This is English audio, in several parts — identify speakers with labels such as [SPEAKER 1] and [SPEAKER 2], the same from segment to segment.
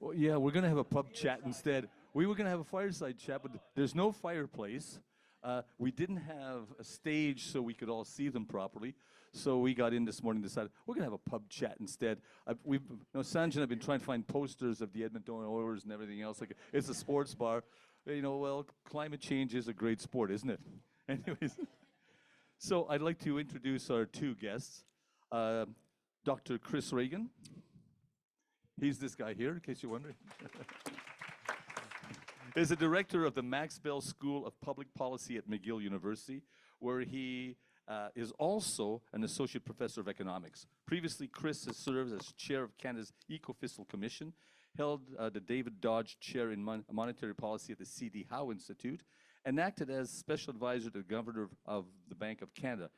[SPEAKER 1] Well, yeah, we're going to have a pub chat instead. We were going to have a fireside chat, but there's no fireplace. We didn't have a stage so we could all see them properly. So we got in this morning and decided we're going to have a pub chat instead. Sanj and I have been trying to find posters of the Edmonton Oilers and everything else. Like, it's a sports bar. Well, climate change is a great sport, isn't it? Anyways, so I'd like to introduce our two guests. Dr. Chris Ragan. He's this guy here, in case you're wondering. Is the director of the Max Bell School of Public Policy at McGill University, where he is also an associate professor of economics. Previously, Chris has served as chair of Canada's Ecofiscal Commission, held the David Dodge Chair in Monetary Policy at the C.D. Howe Institute, and acted as special advisor to the governor of the Bank of Canada.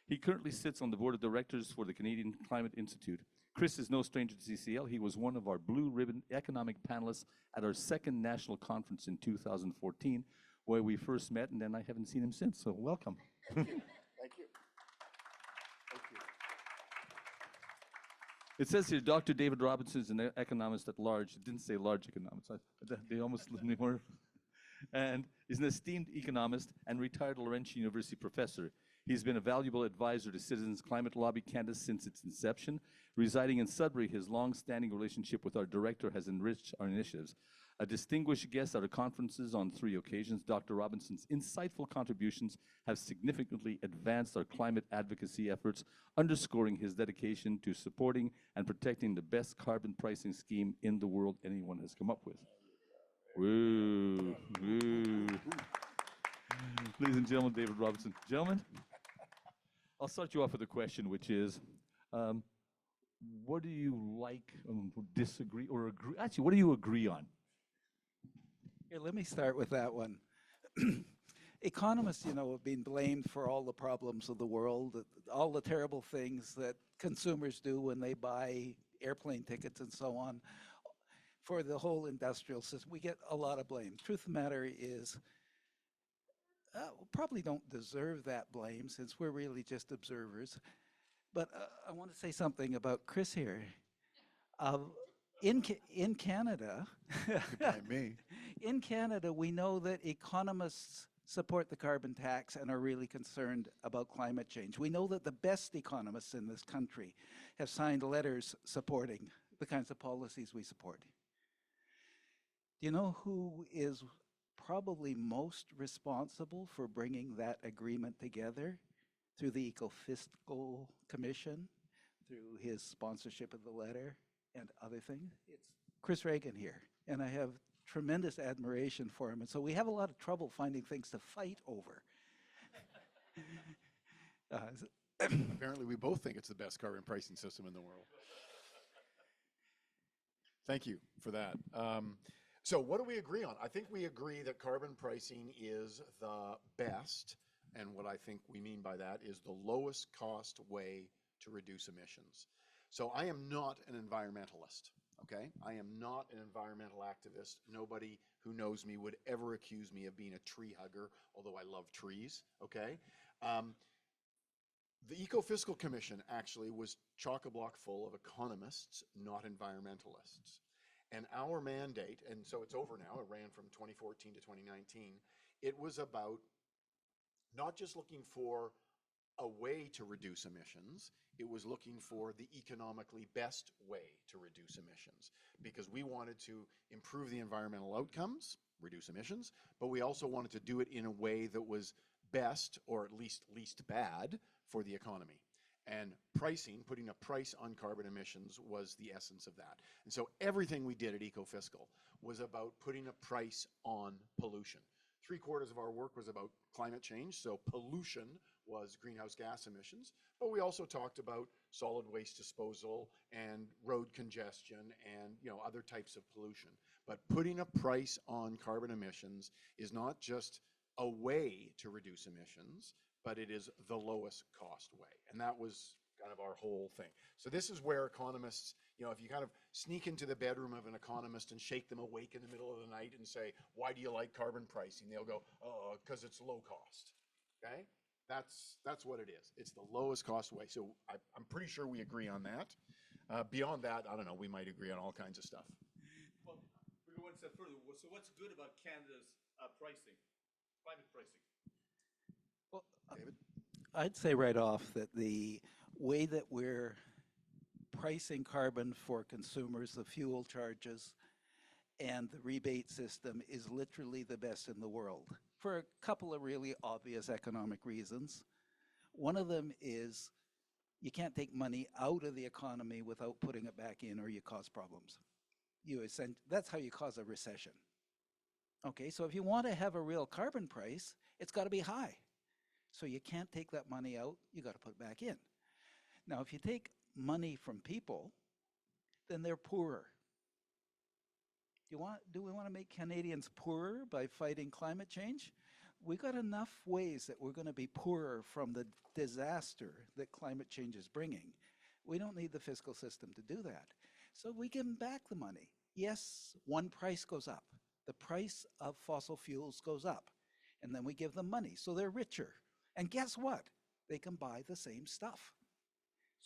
[SPEAKER 1] He currently sits on the board of directors for the Canadian Climate Institute. Chris is no stranger to CCL. He was one of our blue ribbon economic panelists at our second national conference in 2014, where we first met, and then I haven't seen him since, so welcome.
[SPEAKER 2] Thank you. Thank you. Thank you.
[SPEAKER 1] It says here, Dr. David Robinson is an economist at large. It didn't say large economics. They almost more. And is an esteemed economist and retired Laurentian University Professor. He's been a valuable advisor to Citizens Climate Lobby Canada since its inception. Residing in Sudbury, his long-standing relationship with our director has enriched our initiatives. A distinguished guest at our conferences on 3 occasions, Dr. Robinson's insightful contributions have significantly advanced our climate advocacy efforts, underscoring his dedication to supporting and protecting the best carbon pricing scheme in the world anyone has come up with. Woo, woo. Ladies and gentlemen, David Robinson. Gentlemen, I'll start you off with a question, which is, what do you like, disagree, or agree? Actually, what do you agree on?
[SPEAKER 3] Here, let me start with that one. Economists, have been blamed for all the problems of the world, all the terrible things that consumers do when they buy airplane tickets and so on. For the whole industrial system, we get a lot of blame. Truth of the matter is, we probably don't deserve that blame since we're really just observers. But I want to say something about Chris here. In Canada,
[SPEAKER 2] me.
[SPEAKER 3] In Canada, we know that economists support the carbon tax and are really concerned about climate change. We know that the best economists in this country have signed letters supporting the kinds of policies we support. Do you know who is probably most responsible for bringing that agreement together? Through the Ecofiscal Commission, through his sponsorship of the letter and other things? It's Chris Ragan here, and I have tremendous admiration for him, and so we have a lot of trouble finding things to fight over.
[SPEAKER 2] Apparently we both think it's the best carbon pricing system in the world. Thank you for that. So what do we agree on? I think we agree that carbon pricing is the best, and what I think we mean by that is the lowest cost way to reduce emissions. So I am not an environmentalist, okay? I am not an environmental activist. Nobody who knows me would ever accuse me of being a tree hugger, although I love trees, okay? The Ecofiscal Commission actually was chock-a-block full of economists, not environmentalists. And our mandate, and so it's over now, it ran from 2014 to 2019, it was about not just looking for a way to reduce emissions, it was looking for the economically best way to reduce emissions, because we wanted to improve the environmental outcomes, reduce emissions, but we also wanted to do it in a way that was best, or at least least bad, for the economy. And pricing, putting a price on carbon emissions, was the essence of that. And so everything we did at Ecofiscal was about putting a price on pollution. 3/4 of our work was about climate change, so pollution was greenhouse gas emissions, but we also talked about solid waste disposal and road congestion and other types of pollution. But putting a price on carbon emissions is not just a way to reduce emissions, but it is the lowest cost way. And that was kind of our whole thing. So this is where economists, if you kind of sneak into the bedroom of an economist and shake them awake in the middle of the night and say, why do you like carbon pricing? They'll go, oh, because it's low cost, okay? That's what it is. It's the lowest cost way. So I'm pretty sure we agree on that. Beyond that, I don't know, we might agree on all kinds of stuff.
[SPEAKER 1] Well, we go one step further. So what's good about Canada's pricing, climate pricing?
[SPEAKER 3] Well,
[SPEAKER 2] David?
[SPEAKER 3] I'd say right off that the way that we're pricing carbon for consumers, the fuel charges, and the rebate system is literally the best in the world for a couple of really obvious economic reasons. One of them is you can't take money out of the economy without putting it back in, or you cause problems. That's how you cause a recession. Okay, so if you want to have a real carbon price, it's got to be high. So you can't take that money out, you got to put it back in. Now, if you take money from people, then they're poorer. Do we want to make Canadians poorer by fighting climate change? We got enough ways that we're going to be poorer from the disaster that climate change is bringing. We don't need the fiscal system to do that. So we give them back the money. Yes, one price goes up. The price of fossil fuels goes up. And then we give them money, so they're richer. And guess what? They can buy the same stuff.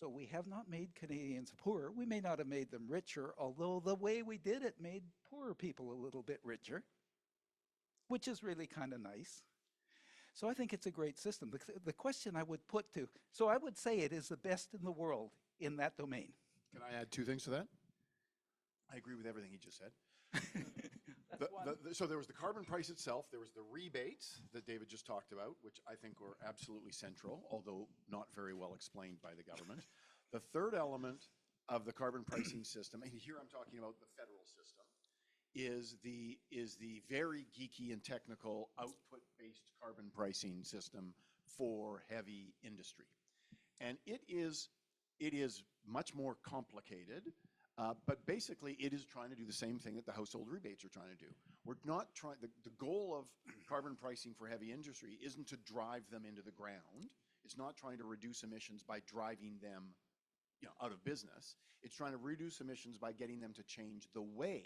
[SPEAKER 3] So we have not made Canadians poorer. We may not have made them richer, although the way we did it made poorer people a little bit richer, which is really kind of nice. So I think it's a great system. The question I would put to, so I would say it is the best in the world in that domain.
[SPEAKER 2] Can I add two things to that? I agree with everything he just said. So there was the carbon price itself, there was the rebates that David just talked about, which I think were absolutely central, although not very well explained by the government. The third element of the carbon pricing system, and here I'm talking about the federal system, is the very geeky and technical output-based carbon pricing system for heavy industry. And it is much more complicated. But basically, it is trying to do the same thing that the household rebates are trying to do. We're not trying, the goal of carbon pricing for heavy industry isn't to drive them into the ground. It's not trying to reduce emissions by driving them, out of business. It's trying to reduce emissions by getting them to change the way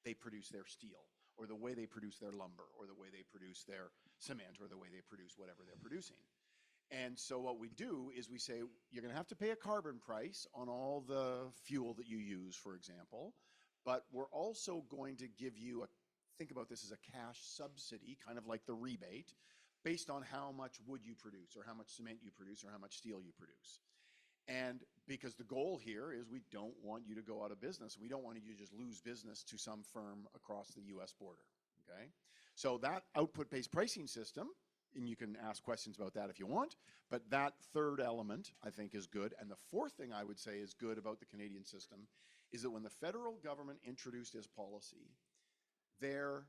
[SPEAKER 2] they produce their steel, or the way they produce their lumber, or the way they produce their cement, or the way they produce whatever they're producing. And so what we do is we say, you're going to have to pay a carbon price on all the fuel that you use, for example, but we're also going to give you think about this as a cash subsidy, kind of like the rebate, based on how much wood you produce, or how much cement you produce, or how much steel you produce. And because the goal here is we don't want you to go out of business. We don't want you to just lose business to some firm across the US border, okay? So that output-based pricing system, and you can ask questions about that if you want, but that third element, I think, is good. And the fourth thing I would say is good about the Canadian system is that when the federal government introduced this policy, their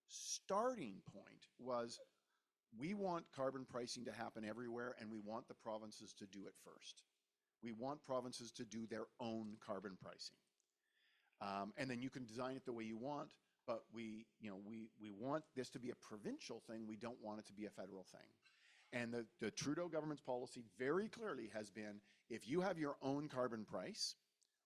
[SPEAKER 2] starting point was, we want carbon pricing to happen everywhere, and we want the provinces to do it first. We want provinces to do their own carbon pricing. And then you can design it the way you want, but we want this to be a provincial thing. We don't want it to be a federal thing. And the Trudeau government's policy very clearly has been, if you have your own carbon price,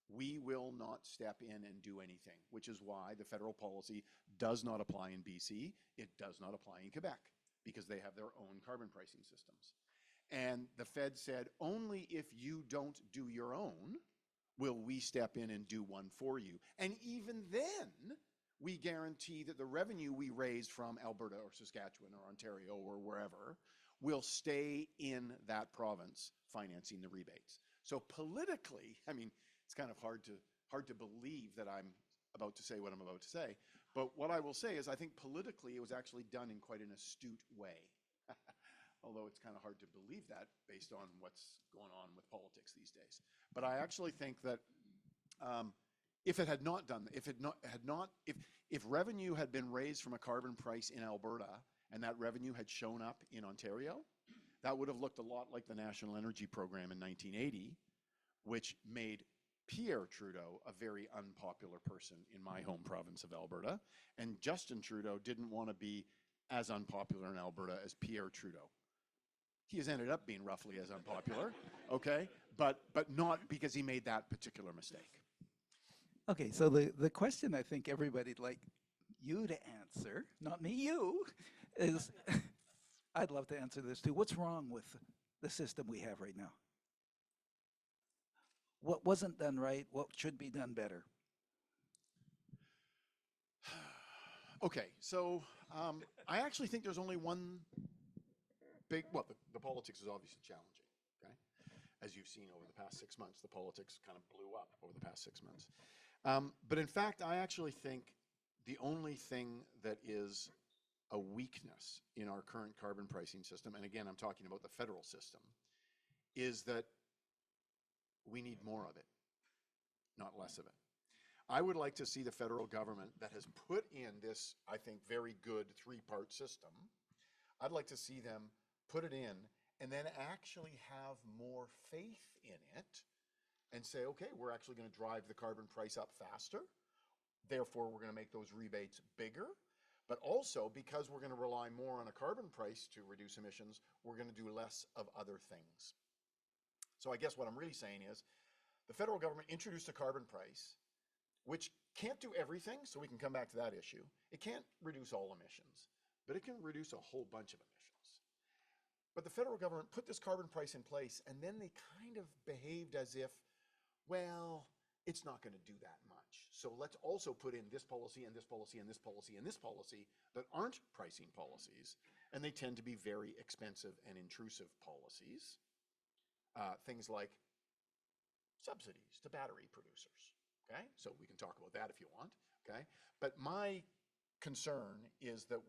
[SPEAKER 2] we will not step in and do anything, which is why the federal policy does not apply in BC. It does not apply in Quebec, because they have their own carbon pricing systems. And the Fed said, only if you don't do your own will we step in and do one for you. And even then, we guarantee that the revenue we raise from Alberta or Saskatchewan or Ontario or wherever will stay in that province financing the rebates. So politically, I mean, it's kind of hard to believe that I'm about to say what I'm about to say, but what I will say is I think politically it was actually done in quite an astute way. Although it's kind of hard to believe that based on what's going on with politics these days. But I actually think that if it had not done, if revenue had been raised from a carbon price in Alberta and that revenue had shown up in Ontario, that would have looked a lot like the National Energy Program in 1980, which made Pierre Trudeau a very unpopular person in my home province of Alberta. And Justin Trudeau didn't want to be as unpopular in Alberta as Pierre Trudeau. He has ended up being roughly as unpopular, okay? But not because he made that particular mistake.
[SPEAKER 3] Okay, so the question I think everybody'd like you to answer, not me, you, is, I'd love to answer this too. What's wrong with the system we have right now? What wasn't done right? What should be done better?
[SPEAKER 2] Okay, so I actually think there's only one big, well, the politics is obviously challenging, okay? As you've seen over the past 6 months, the politics kind of blew up over the past 6 months. But in fact, I actually think the only thing that is a weakness in our current carbon pricing system, and again, I'm talking about the federal system, is that we need more of it, not less of it. I would like to see the federal government that has put in this, I think, very good three-part system. I'd like to see them put it in and then actually have more faith in it and say, okay, we're actually going to drive the carbon price up faster. Therefore, we're going to make those rebates bigger. But also, because we're going to rely more on a carbon price to reduce emissions, we're going to do less of other things. So I guess what I'm really saying is the federal government introduced a carbon price which can't do everything, so we can come back to that issue. It can't reduce all emissions, but it can reduce a whole bunch of emissions. But the federal government put this carbon price in place, and then they kind of behaved as if, well, it's not going to do that much. So let's also put in this policy and this policy and this policy and this policy that aren't pricing policies, and they tend to be very expensive and intrusive policies. Things like subsidies to battery producers. Okay, so we can talk about that if you want. Okay, but my concern is that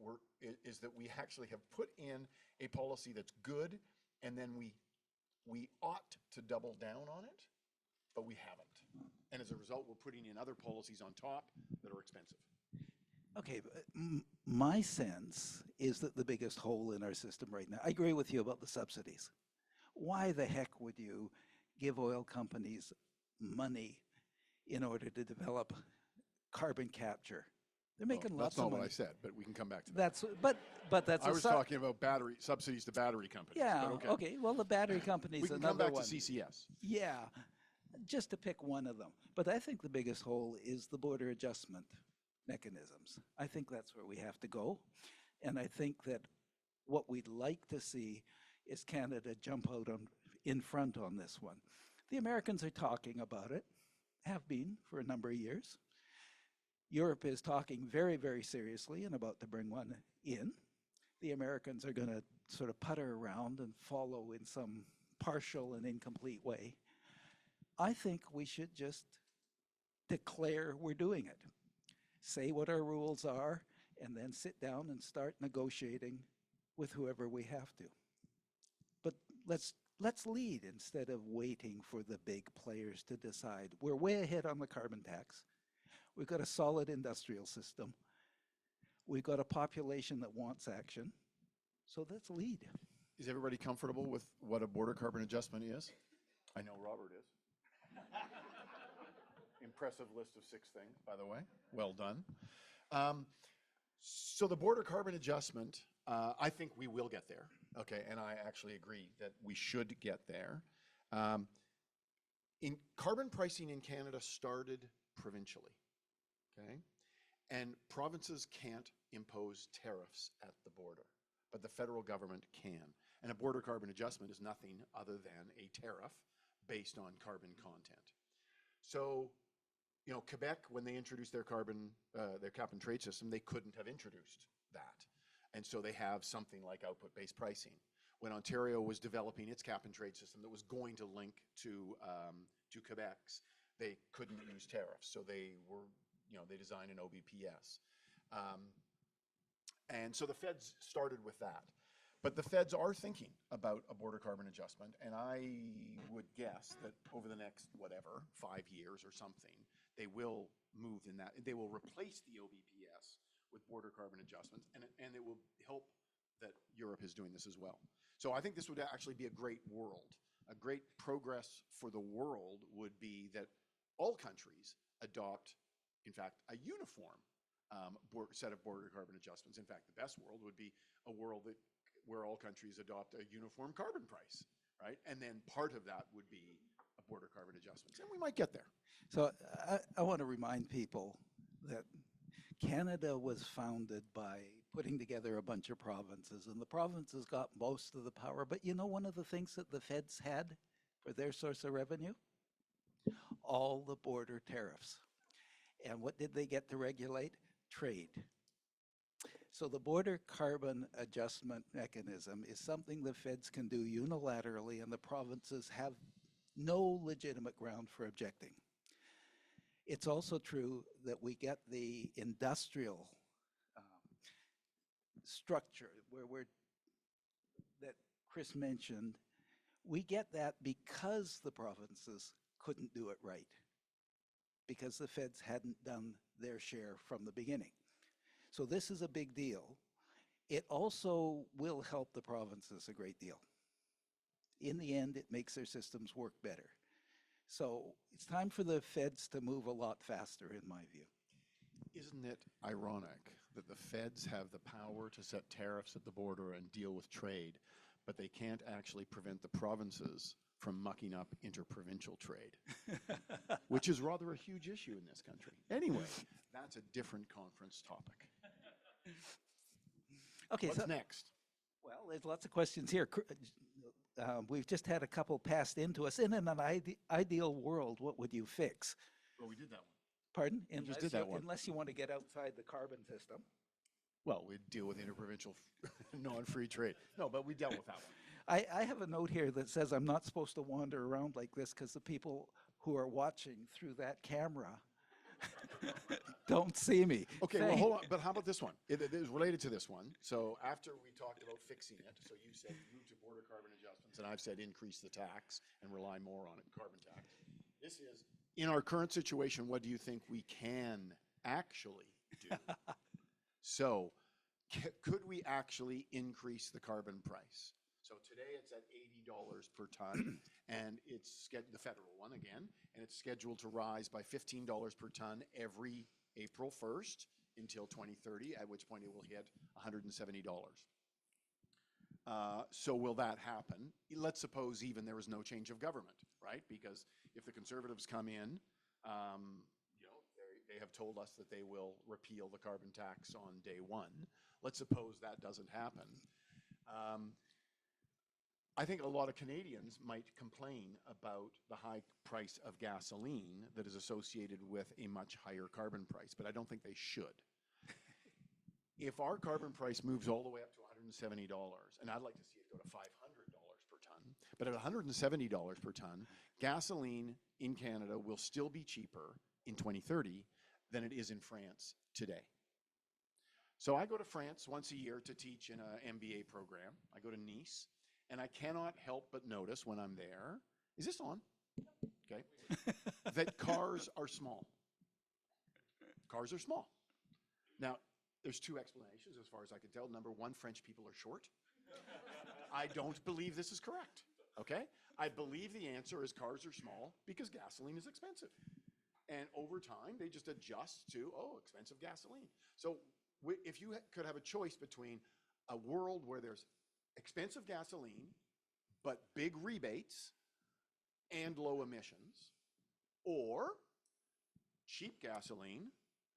[SPEAKER 2] we actually have put in a policy that's good, and then we ought to double down on it, but we haven't. And as a result, we're putting in other policies on top that are expensive.
[SPEAKER 3] Okay, my sense is that the biggest hole in our system right now, I agree with you about the subsidies. Why the heck would you give oil companies money in order to develop carbon capture? They're making lots of money.
[SPEAKER 2] That's not what I said, but we can come back to that.
[SPEAKER 3] But that's
[SPEAKER 2] I was talking about subsidies to battery companies.
[SPEAKER 3] Yeah,
[SPEAKER 2] but
[SPEAKER 3] okay. Well, the battery companies,
[SPEAKER 2] we can
[SPEAKER 3] another
[SPEAKER 2] come back
[SPEAKER 3] one.
[SPEAKER 2] to CCS.
[SPEAKER 3] Yeah, just to pick one of them. But I think the biggest hole is the border adjustment mechanisms. I think that's where we have to go. And I think that what we'd like to see is Canada jump out in front on this one. The Americans are talking about it, have been for a number of years. Europe is talking very, very seriously and about to bring one in. The Americans are going to sort of putter around and follow in some partial and incomplete way. I think we should just declare we're doing it. Say what our rules are, and then sit down and start negotiating with whoever we have to. But let's lead instead of waiting for the big players to decide. We're way ahead on the carbon tax. We've got a solid industrial system. We've got a population that wants action. So let's lead.
[SPEAKER 2] Is everybody comfortable with what a border carbon adjustment is? I know Robert is. Impressive list of 6 things, by the way. Well done. So the border carbon adjustment, I think we will get there. Okay, and I actually agree that we should get there. In carbon pricing in Canada started provincially, okay? And provinces can't impose tariffs at the border, but the federal government can. And a border carbon adjustment is nothing other than a tariff based on carbon content. So, you know, Quebec, when they introduced their cap and trade system, they couldn't have introduced that. And so they have something like output-based pricing. When Ontario was developing its cap and trade system that was going to link to Quebec's, they couldn't use tariffs. So they were, you know, they designed an OBPS. And so the feds started with that. But the feds are thinking about a border carbon adjustment, and I would guess that over the next, whatever, 5 years or something, they will move in that. They will replace the OBPS with border carbon adjustments, and it will help that Europe is doing this as well. So I think this would actually be a great world. A great progress for the world would be that all countries adopt, in fact, a uniform set of border carbon adjustments. In fact, the best world would be a world where all countries adopt a uniform carbon price, right? And then part of that would be a border carbon adjustments, and we might get there.
[SPEAKER 3] So I want to remind people that Canada was founded by putting together a bunch of provinces, and the provinces got most of the power. But you know, one of the things that the feds had for their source of revenue? All the border tariffs. And what did they get to regulate? Trade. So the border carbon adjustment mechanism is something the feds can do unilaterally, and the provinces have no legitimate ground for objecting. It's also true that we get the industrial structure that Chris mentioned. We get that because the provinces couldn't do it right, because the feds hadn't done their share from the beginning. So this is a big deal. It also will help the provinces a great deal. In the end, it makes their systems work better. So it's time for the feds to move a lot faster, in my view.
[SPEAKER 2] Isn't it ironic that the feds have the power to set tariffs at the border and deal with trade, but they can't actually prevent the provinces from mucking up interprovincial trade, which is rather a huge issue in this country. Anyway, that's a different conference topic.
[SPEAKER 3] Okay,
[SPEAKER 2] What's next?
[SPEAKER 3] Well, there's lots of questions here. We've just had a couple passed into us. In an ideal world, what would you fix?
[SPEAKER 2] Well, we did that one.
[SPEAKER 3] Pardon?
[SPEAKER 2] just did that one.
[SPEAKER 3] Unless you want to get outside the carbon system.
[SPEAKER 2] Well, we'd deal with interprovincial non-free trade. No, but we dealt with that one.
[SPEAKER 3] I have a note here that says I'm not supposed to wander around like this because the people who are watching through that camera don't see me.
[SPEAKER 2] Okay, well, hold on. But how about this one? It is related to this one. So after we talked about fixing it, so you said move to border carbon adjustments, and I've said increase the tax and rely more on it, carbon tax. This is, in our current situation, what do you think we can actually do? So could we actually increase the carbon price? So today it's at $80 per ton, and it's the federal one again, and it's scheduled to rise by $15 per ton every April 1st until 2030, at which point it will hit $170. So will that happen? Let's suppose even there was no change of government, right? Because if the Conservatives come in, they have told us that they will repeal the carbon tax on day one. Let's suppose that doesn't happen. I think a lot of Canadians might complain about the high price of gasoline that is associated with a much higher carbon price, but I don't think they should. If our carbon price moves all the way up to $170, and I'd like to see it go to $500 per ton, but at $170 per ton, gasoline in Canada will still be cheaper in 2030 than it is in France today. So I go to France once a year to teach in an MBA program. I go to Nice. And I cannot help but notice when I'm there, is this on? Okay. That cars are small. Cars are small. Now, there's two explanations as far as I can tell. Number one, French people are short. I don't believe this is correct. Okay? I believe the answer is cars are small because gasoline is expensive. And over time, they just adjust to, expensive gasoline. So if you could have a choice between a world where there's expensive gasoline, but big rebates and low emissions, or cheap gasoline,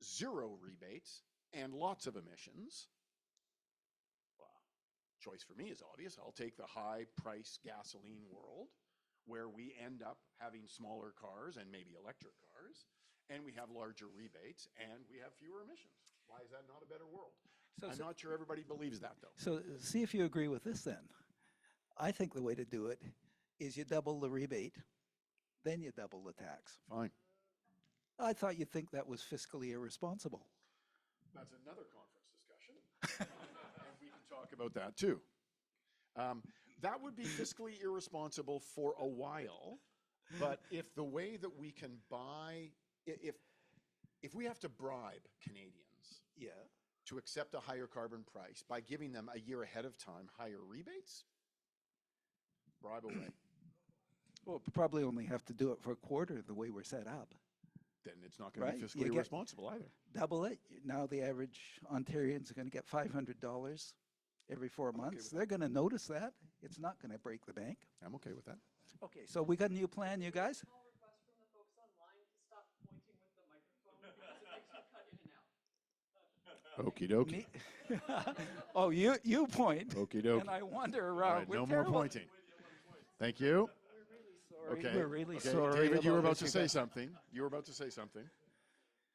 [SPEAKER 2] zero rebates, and lots of emissions, well, choice for me is obvious. I'll take the high-price gasoline world where we end up having smaller cars and maybe electric cars, and we have larger rebates, and we have fewer emissions. Why is that not a better world? I'm not sure everybody believes that, though.
[SPEAKER 3] So see if you agree with this then. I think the way to do it is you double the rebate, then you double the tax.
[SPEAKER 2] Fine.
[SPEAKER 3] I thought you'd think that was fiscally irresponsible.
[SPEAKER 2] That's another conference discussion. And we can talk about that, too. That would be fiscally irresponsible for a while, but if the way that we can buy, if we have to bribe Canadians, to accept a higher carbon price by giving them a year ahead of time higher rebates, bribe away.
[SPEAKER 3] Well, probably only have to do it for a quarter the way we're set up.
[SPEAKER 2] Then it's not going to be fiscally irresponsible either.
[SPEAKER 3] Double it. Now the average Ontarians are going to get $500 every 4 months. They're going to notice that. It's not going to break the bank.
[SPEAKER 2] I'm okay with that.
[SPEAKER 3] Okay, so we got a new plan, you guys?
[SPEAKER 2] Okie dokie.
[SPEAKER 3] Oh, you point.
[SPEAKER 2] Okie dokie.
[SPEAKER 3] And I wander around.
[SPEAKER 2] Right, no more pointing. Thank you.
[SPEAKER 3] We're really sorry. We're really sorry.
[SPEAKER 2] David, you were about to say something. You were about to say something.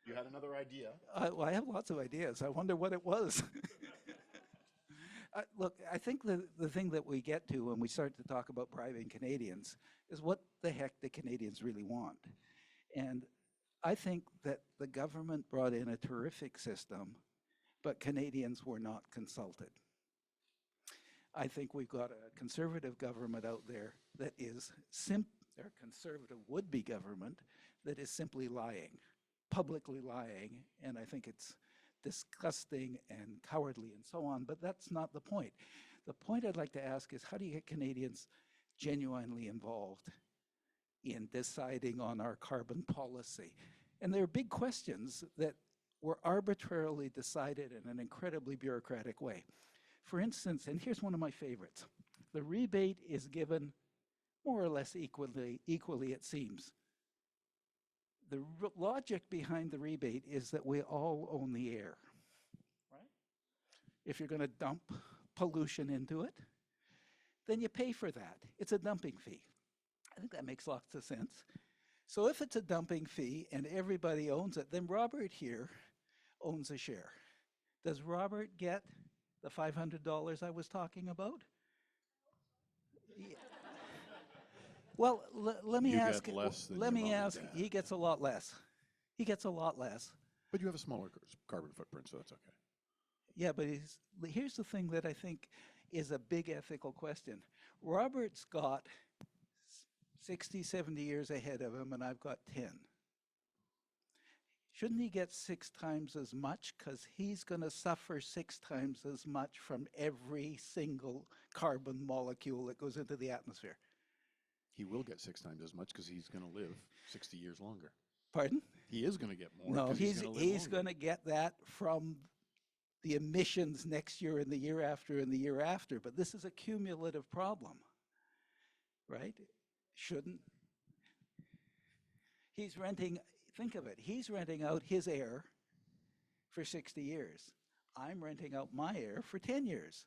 [SPEAKER 2] You had another idea.
[SPEAKER 3] Well, I have lots of ideas. I wonder what it was. Look, I think the thing that we get to when we start to talk about bribing Canadians is what the heck the Canadians really want. And I think that the government brought in a terrific system, but Canadians were not consulted. I think we've got a conservative government out there that is or conservative would-be government that is simply lying, publicly lying, and I think it's disgusting and cowardly and so on, but that's not the point. The point I'd like to ask is, how do you get Canadians genuinely involved in deciding on our carbon policy? And there are big questions that were arbitrarily decided in an incredibly bureaucratic way. For instance, and here's one of my favorites, the rebate is given more or less equally it seems. The logic behind the rebate is that we all own the air, right? If you're going to dump pollution into it, then you pay for that. It's a dumping fee. I think that makes lots of sense. So if it's a dumping fee and everybody owns it, then Robert here owns a share. Does Robert get the $500 I was talking about? Yeah. Well, let me ask. Let me ask. He gets a lot less. He gets a lot less.
[SPEAKER 4] But you have a smaller carbon footprint, so that's okay.
[SPEAKER 3] Yeah, but here's the thing that I think is a big ethical question. Robert's got 60, 70 years ahead of him, and I've got 10. Shouldn't he get 6 times as much? Because he's going to suffer 6 times as much from every single carbon molecule that goes into the atmosphere.
[SPEAKER 4] He will get 6 times as much because he's going to live 60 years longer.
[SPEAKER 3] Pardon?
[SPEAKER 4] He is going to get more.
[SPEAKER 3] No, he's
[SPEAKER 4] going
[SPEAKER 3] going to get that from the emissions next year and the year after and the year after. But this is a cumulative problem, right? Shouldn't. He's renting, think of it, he's renting out his air for 60 years. I'm renting out my air for 10 years.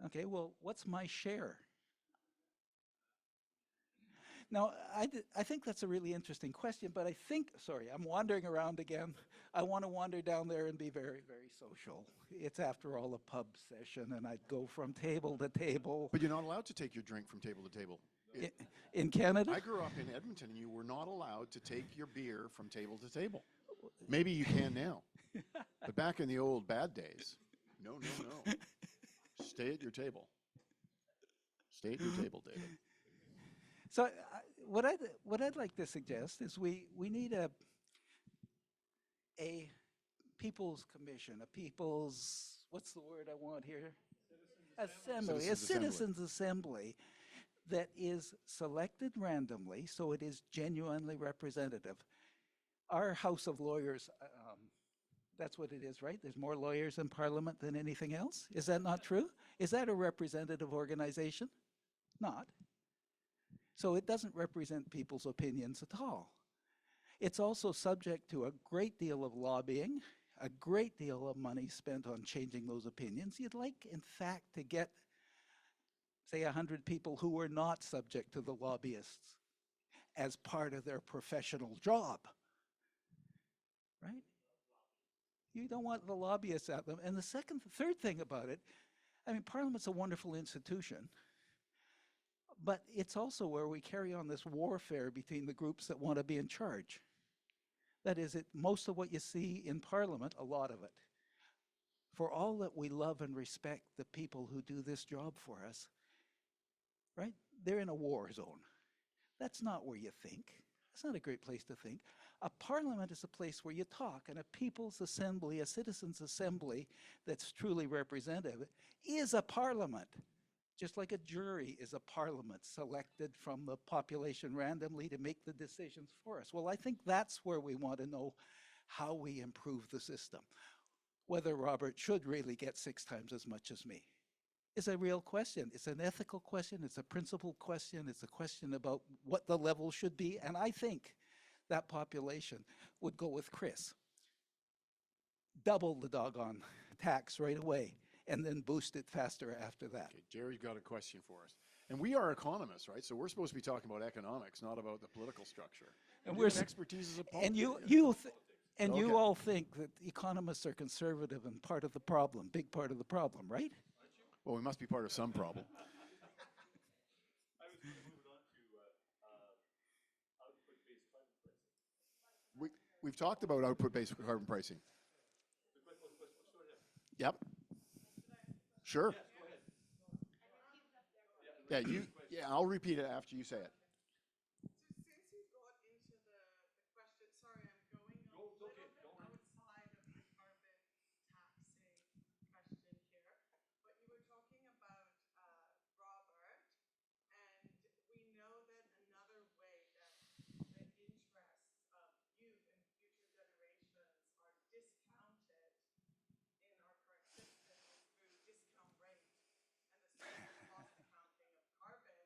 [SPEAKER 3] Okay, well, what's my share? Now, I think that's a really interesting question, but I think, sorry, I'm wandering around again. I want to wander down there and be very, very social. It's, after all, a pub session, and I'd go from table to table.
[SPEAKER 2] But you're not allowed to take your drink from table to table.
[SPEAKER 3] In Canada?
[SPEAKER 2] I grew up in Edmonton, and you were not allowed to take your beer from table to table. Maybe you can now. But back in the old bad days, no. Stay at your table. Stay at your table, David.
[SPEAKER 3] So what I'd like to suggest is we need a people's commission, a people's, what's the word I want here? Assembly, a citizens' assembly that is selected randomly, so it is genuinely representative. Our House of Lawyers, that's what it is, right? There's more lawyers in Parliament than anything else. Is that not true? Is that a representative organization? Not. So it doesn't represent people's opinions at all. It's also subject to a great deal of lobbying, a great deal of money spent on changing those opinions. You'd like, in fact, to get, say, 100 people who were not subject to the lobbyists as part of their professional job, right? You don't want the lobbyists at them. And the third thing about it, I mean, Parliament's a wonderful institution, but it's also where we carry on this warfare between the groups that want to be in charge. That is, most of what you see in Parliament, a lot of it. For all that we love and respect the people who do this job for us, right? They're in a war zone. That's not where you think. That's not a great place to think. A parliament is a place where you talk, and a people's assembly, a citizens' assembly that's truly representative is a parliament. Just like a jury is a parliament selected from the population randomly to make the decisions for us. Well, I think that's where we want to know how we improve the system. Whether Robert should really get 6 times as much as me is a real question. It's an ethical question. It's a principled question. It's a question about what the level should be. And I think that population would go with Chris. Double the doggone tax right away, and then boost it faster after that.
[SPEAKER 2] Okay, Jerry's got a question for us. And we are economists, right? So we're supposed to be talking about economics, not about the political structure.
[SPEAKER 3] And
[SPEAKER 2] we're expertise as a politician.
[SPEAKER 3] And
[SPEAKER 2] Okay.
[SPEAKER 3] you all think that economists are conservative and part of the problem, big part of the problem, right?
[SPEAKER 2] Well, we must be part of some problem.
[SPEAKER 1] I was going to move it on to output-based climate pricing.
[SPEAKER 2] We've talked about output-based carbon pricing. Yep. Sure. Yeah, I'll repeat it after you say it.
[SPEAKER 5] Since you got into the question, sorry, I'm going a little bit outside of the carbon taxing question here, but you were talking about Robert, and we know that another way that the interests of youth and future generations are discounted in our current system is through discount rate and the social cost accounting of carbon.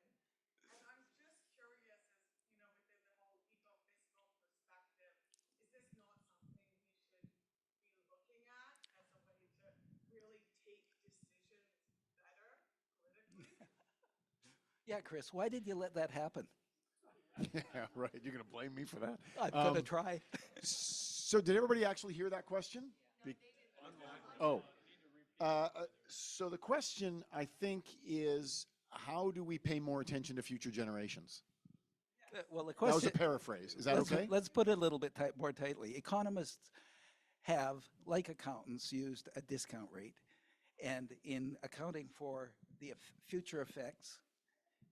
[SPEAKER 5] And I'm just curious, as you know, within the whole ecofiscal perspective, is this not something we should be looking at as a way to really take decisions better politically?
[SPEAKER 3] Yeah, Chris, why did you let that happen?
[SPEAKER 2] Yeah, right. You're going to blame me for that.
[SPEAKER 3] I'm going to try.
[SPEAKER 2] So did everybody actually hear that question? Oh. So the question, I think, is how do we pay more attention to future generations?
[SPEAKER 3] Well, the
[SPEAKER 2] That was
[SPEAKER 3] question.
[SPEAKER 2] a paraphrase. Is that okay?
[SPEAKER 3] Let's put it a little bit more tightly. Economists have, like accountants, used a discount rate, and in accounting for the future effects,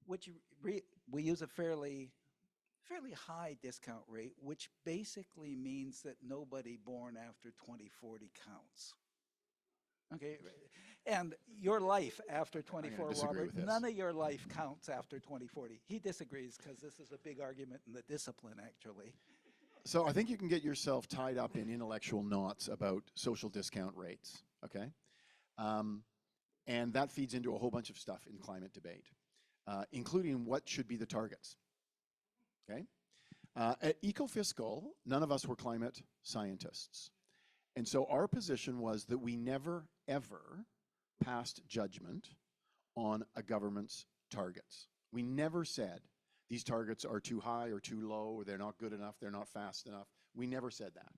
[SPEAKER 3] which we use a fairly high discount rate, which basically means that nobody born after 2040 counts. Okay, and your life after 24,
[SPEAKER 2] disagree
[SPEAKER 3] Robert,
[SPEAKER 2] with this.
[SPEAKER 3] none of your life counts after 2040. He disagrees because this is a big argument in the discipline, actually.
[SPEAKER 2] So I think you can get yourself tied up in intellectual knots about social discount rates, okay? And that feeds into a whole bunch of stuff in climate debate, including what should be the targets, okay? At Ecofiscal, none of us were climate scientists. And so our position was that we never, ever passed judgment on a government's targets. We never said these targets are too high or too low, or they're not good enough, they're not fast enough. We never said that.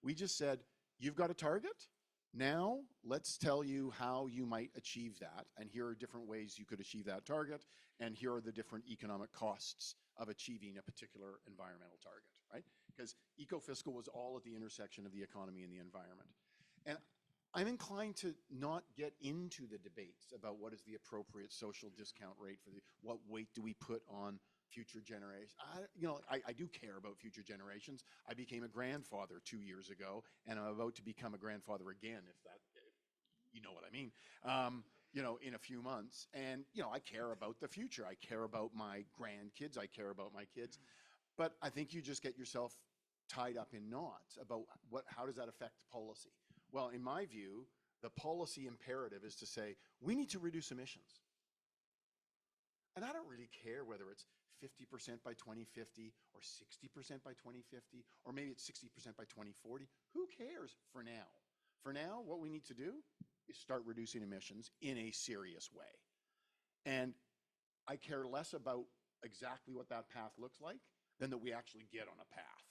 [SPEAKER 2] We just said, you've got a target, now let's tell you how you might achieve that, and here are different ways you could achieve that target, and here are the different economic costs of achieving a particular environmental target, right? Because Ecofiscal was all at the intersection of the economy and the environment. And I'm inclined to not get into the debates about what is the appropriate social discount rate for what weight do we put on future generations. I do care about future generations. I became a grandfather 2 years ago, and I'm about to become a grandfather again, if you know what I mean, in a few months. And, I care about the future. I care about my grandkids. I care about my kids. But I think you just get yourself tied up in knots about how does that affect policy? Well, in my view, the policy imperative is to say, we need to reduce emissions. And I don't really care whether it's 50% by 2050 or 60% by 2050, or maybe it's 60% by 2040. Who cares for now? For now, what we need to do is start reducing emissions in a serious way. And I care less about exactly what that path looks like than that we actually get on a path.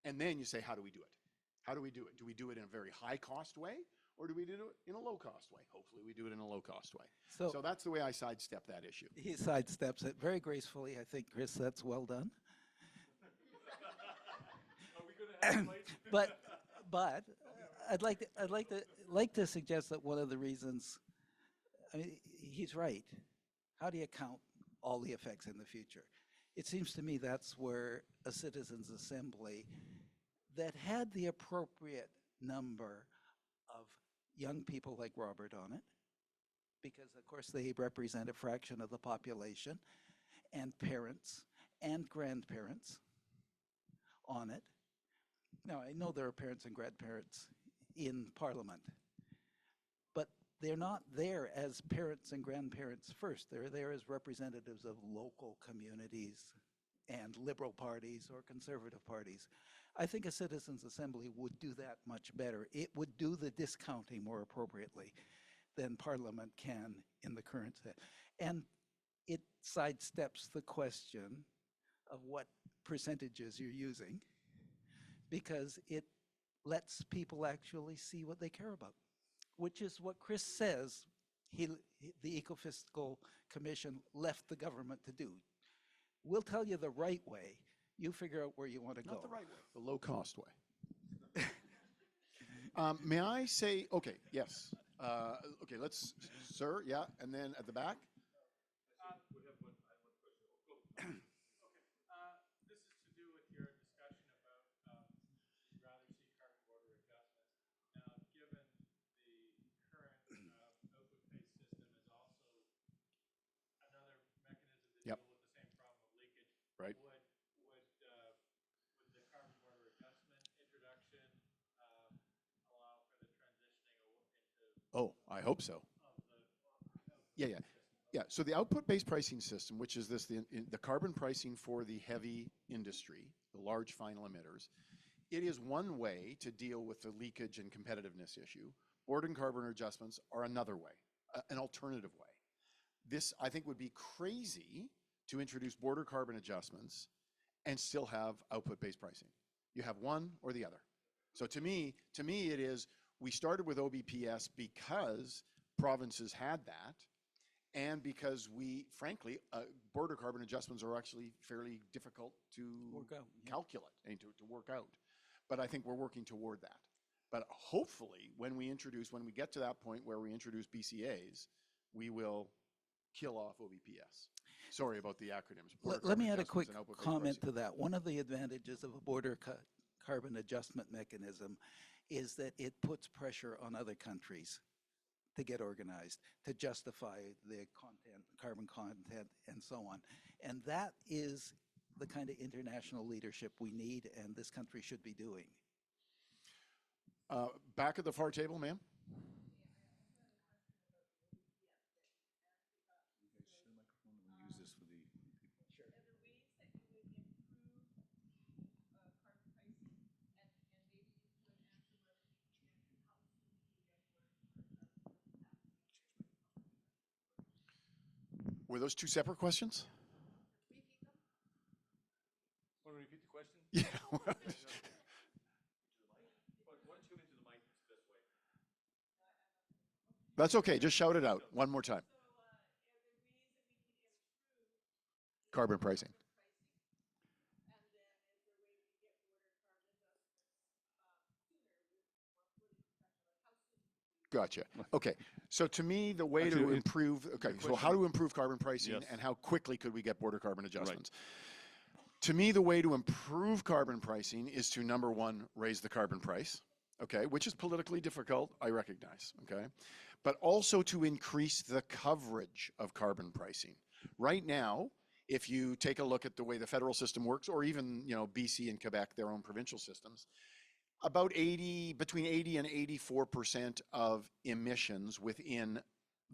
[SPEAKER 2] And then you say, how do we do it? How do we do it? Do we do it in a very high-cost way, or do we do it in a low-cost way? Hopefully we do it in a low-cost way. So that's the way I sidestep that issue.
[SPEAKER 3] He sidesteps it very gracefully. I think, Chris, that's well done.
[SPEAKER 1] Are we going to have fights?
[SPEAKER 3] But I'd like to suggest that one of the reasons, I mean, he's right. How do you count all the effects in the future? It seems to me that's where a citizens' assembly that had the appropriate number of young people like Robert on it, because of course they represent a fraction of the population, and parents and grandparents on it. Now, I know there are parents and grandparents in Parliament, but they're not there as parents and grandparents first. They're there as representatives of local communities and liberal parties or conservative parties. I think a citizens' assembly would do that much better. It would do the discounting more appropriately than Parliament can in the current set. And it sidesteps the question of what percentages you're using, because it lets people actually see what they care about, which is what Chris says the Ecofiscal Commission left the government to do. We'll tell you the right way. You figure out where you want to go.
[SPEAKER 4] Not the right way, the low-cost way. May I say, okay, yes. Okay, let's, sir, yeah, and then at the back.
[SPEAKER 6] This is to do with your discussion about you'd rather see carbon border adjustments. Now, given the current output-based system is also another mechanism to
[SPEAKER 4] Yep.
[SPEAKER 6] deal with the same problem of leakage,
[SPEAKER 4] Right.
[SPEAKER 6] would the carbon border adjustment introduction allow for the transitioning into
[SPEAKER 4] Oh, I hope so. Yeah. Yeah, so the output-based pricing system, which is the carbon pricing for the heavy industry, the large final emitters, it is one way to deal with the leakage and competitiveness issue. Border and carbon adjustments are another way, an alternative way. This, I think, would be crazy to introduce border carbon adjustments and still have output-based pricing. You have one or the other. So to me, it is, we started with OBPS because provinces had that, and because frankly, border carbon adjustments are actually fairly difficult to calculate and to work out. But I think we're working toward that. But hopefully, when we get to that point where we introduce BCAs, we will kill off OBPS. Sorry about the acronyms.
[SPEAKER 3] Let me add a quick comment to that. One of the advantages of a border carbon adjustment mechanism is that it puts pressure on other countries to get organized, to justify the carbon content, and so on. And that is the kind of international leadership we need and this country should be doing.
[SPEAKER 4] Back at the far table, ma'am. Were those two separate questions?
[SPEAKER 1] Want to repeat the question?
[SPEAKER 4] Yeah.
[SPEAKER 1] Why don't you come into the mic this way?
[SPEAKER 4] That's okay. Just shout it out one more time. Carbon pricing. Gotcha. Okay. So to me, the way to improve, so how to improve carbon pricing and how quickly could we get border carbon adjustments? Right. To me, the way to improve carbon pricing is to, number one, raise the carbon price, okay, which is politically difficult, I recognize, okay, but also to increase the coverage of carbon pricing. Right now, if you take a look at the way the federal system works, or even, BC and Quebec, their own provincial systems, about between 80 and 84% of emissions within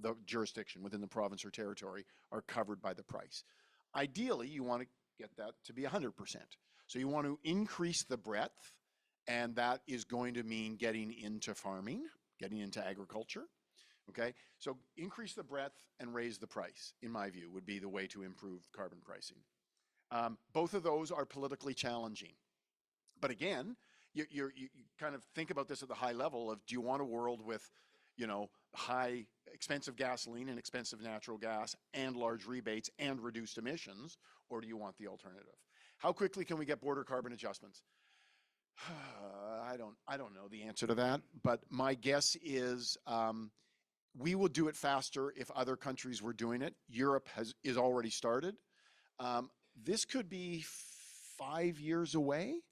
[SPEAKER 4] the jurisdiction, within the province or territory, are covered by the price. Ideally, you want to get that to be 100%. So you want to increase the breadth, and that is going to mean getting into farming, getting into agriculture, okay? So increase the breadth and raise the price, in my view, would be the way to improve carbon pricing. Both of those are politically challenging. But again, you kind of think about this at the high level of, do you want a world with, high expensive gasoline and expensive natural gas and large rebates and reduced emissions, or do you want the alternative? How quickly can we get border carbon adjustments? I don't know the answer to that, but my guess is we will do it faster if other countries were doing it. Europe is already started. This could be 5 years away.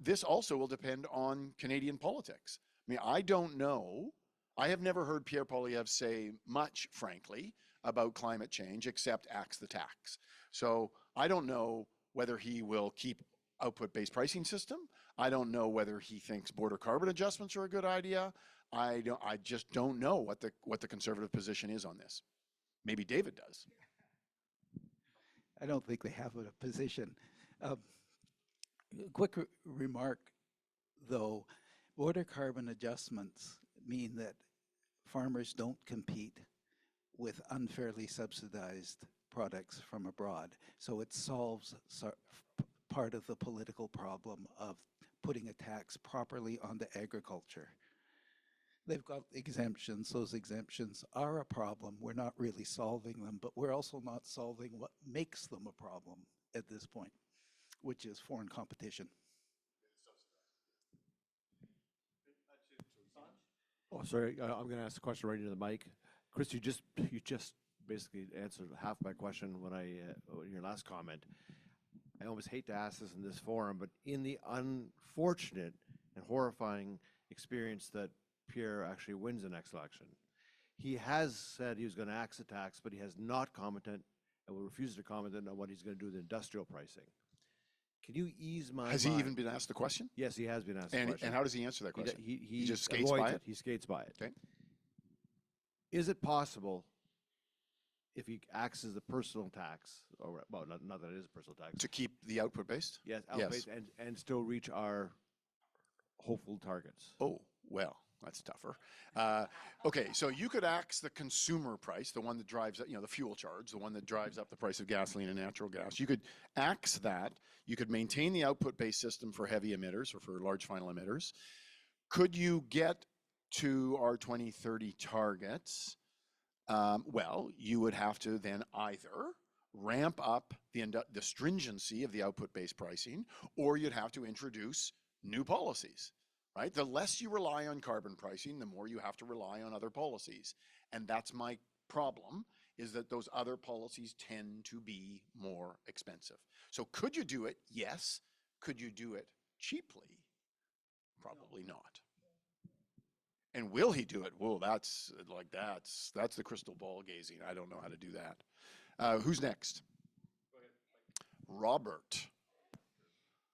[SPEAKER 4] This also will depend on Canadian politics. I mean, I don't know. I have never heard Pierre Poilievre say much, frankly, about climate change, except axe the tax. So I don't know whether he will keep output-based pricing system. I don't know whether he thinks border carbon adjustments are a good idea. I just don't know what the conservative position is on this. Maybe David does.
[SPEAKER 3] I don't think they have a position. Quick remark, though, border carbon adjustments mean that farmers don't compete with unfairly subsidized products from abroad. So it solves part of the political problem of putting a tax properly onto agriculture. They've got exemptions. Those exemptions are a problem. We're not really solving them, but we're also not solving what makes them a problem at this point, which is foreign competition.
[SPEAKER 7] Oh, sorry. I'm going to ask a question right into the mic. Chris, you just basically answered half my question when in your last comment. I almost hate to ask this in this forum, but in the unfortunate and horrifying experience that Pierre actually wins the next election, he has said he was going to axe the tax, but he has not commented and will refuse to comment on what he's going to do with industrial pricing. Can you ease my
[SPEAKER 4] Has
[SPEAKER 7] mind?
[SPEAKER 4] he even been asked the question?
[SPEAKER 7] Yes, he has been asked the question.
[SPEAKER 4] And how does he answer that question?
[SPEAKER 7] He
[SPEAKER 4] just skates by
[SPEAKER 7] avoids
[SPEAKER 4] it?
[SPEAKER 7] He skates by it.
[SPEAKER 4] Okay.
[SPEAKER 7] Is it possible, if he axes the personal tax, or well, not that it is a personal tax,
[SPEAKER 4] To keep the output based?
[SPEAKER 7] yes,
[SPEAKER 4] Yes.
[SPEAKER 7] outpace and still reach our hopeful targets?
[SPEAKER 4] Oh, well, that's tougher. Okay, so you could axe the consumer price, the one that drives, the fuel charge, the one that drives up the price of gasoline and natural gas. You could axe that. You could maintain the output-based system for heavy emitters or for large final emitters. Could you get to our 2030 targets? Well, you would have to then either ramp up the stringency of the output-based pricing, or you'd have to introduce new policies. Right? The less you rely on carbon pricing, the more you have to rely on other policies. And that's my problem, is that those other policies tend to be more expensive. So could you do it? Yes. Could you do it cheaply? Probably not. And will he do it? Whoa, that's the crystal ball gazing. I don't know how to do that. Who's next?
[SPEAKER 6] Go ahead,
[SPEAKER 4] Robert.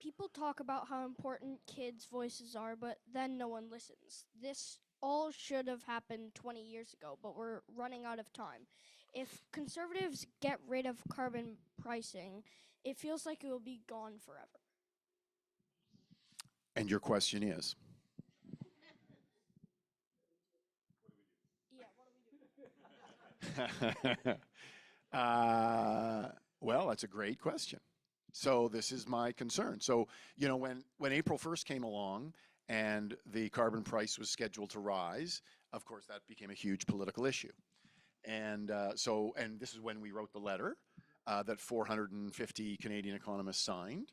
[SPEAKER 8] People talk about how important kids' voices are, but then no one listens. This all should have happened 20 years ago, but we're running out of time. If conservatives get rid of carbon pricing, it feels like it will be gone forever.
[SPEAKER 4] And your question is?
[SPEAKER 8] Yeah, what do we do?
[SPEAKER 4] Well, that's a great question. So this is my concern. So, when April 1st came along and the carbon price was scheduled to rise, of course, that became a huge political issue. And this is when we wrote the letter that 450 Canadian economists signed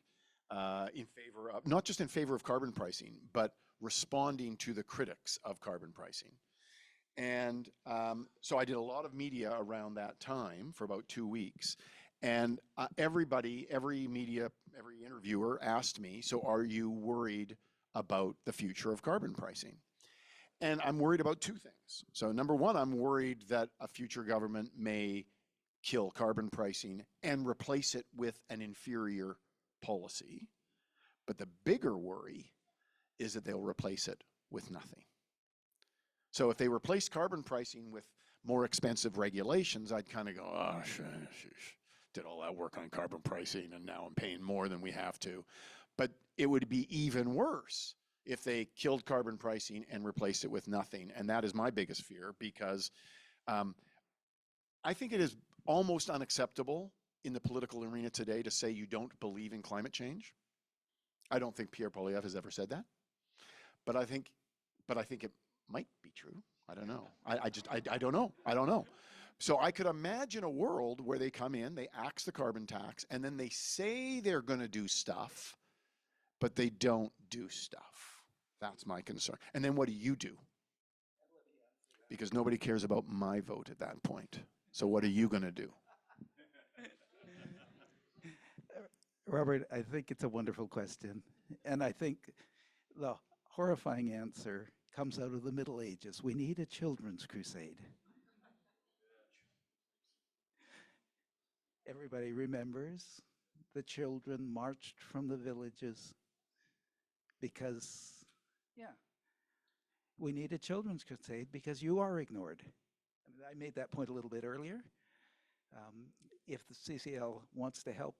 [SPEAKER 4] in favor of, not just in favor of carbon pricing, but responding to the critics of carbon pricing. And so I did a lot of media around that time for about 2 weeks. And every media, every interviewer asked me, so are you worried about the future of carbon pricing? And I'm worried about two things. So number one, I'm worried that a future government may kill carbon pricing and replace it with an inferior policy. But the bigger worry is that they'll replace it with nothing. So if they replace carbon pricing with more expensive regulations, I'd kind of go, oh, did all that work on carbon pricing and now I'm paying more than we have to. But it would be even worse if they killed carbon pricing and replaced it with nothing. And that is my biggest fear, because I think it is almost unacceptable in the political arena today to say you don't believe in climate change. I don't think Pierre Poilievre has ever said that. But I think it might be true. I don't know. I don't know. I don't know. So I could imagine a world where they come in, they axe the carbon tax, and then they say they're going to do stuff, but they don't do stuff. That's my concern. And then what do you do? Because nobody cares about my vote at that point. So what are you going to do?
[SPEAKER 3] Robert, I think it's a wonderful question. And I think the horrifying answer comes out of the Middle Ages. We need a children's crusade. Everybody remembers the children marched from the villages because, we need a children's crusade because you are ignored. I made that point a little bit earlier. If the CCL wants to help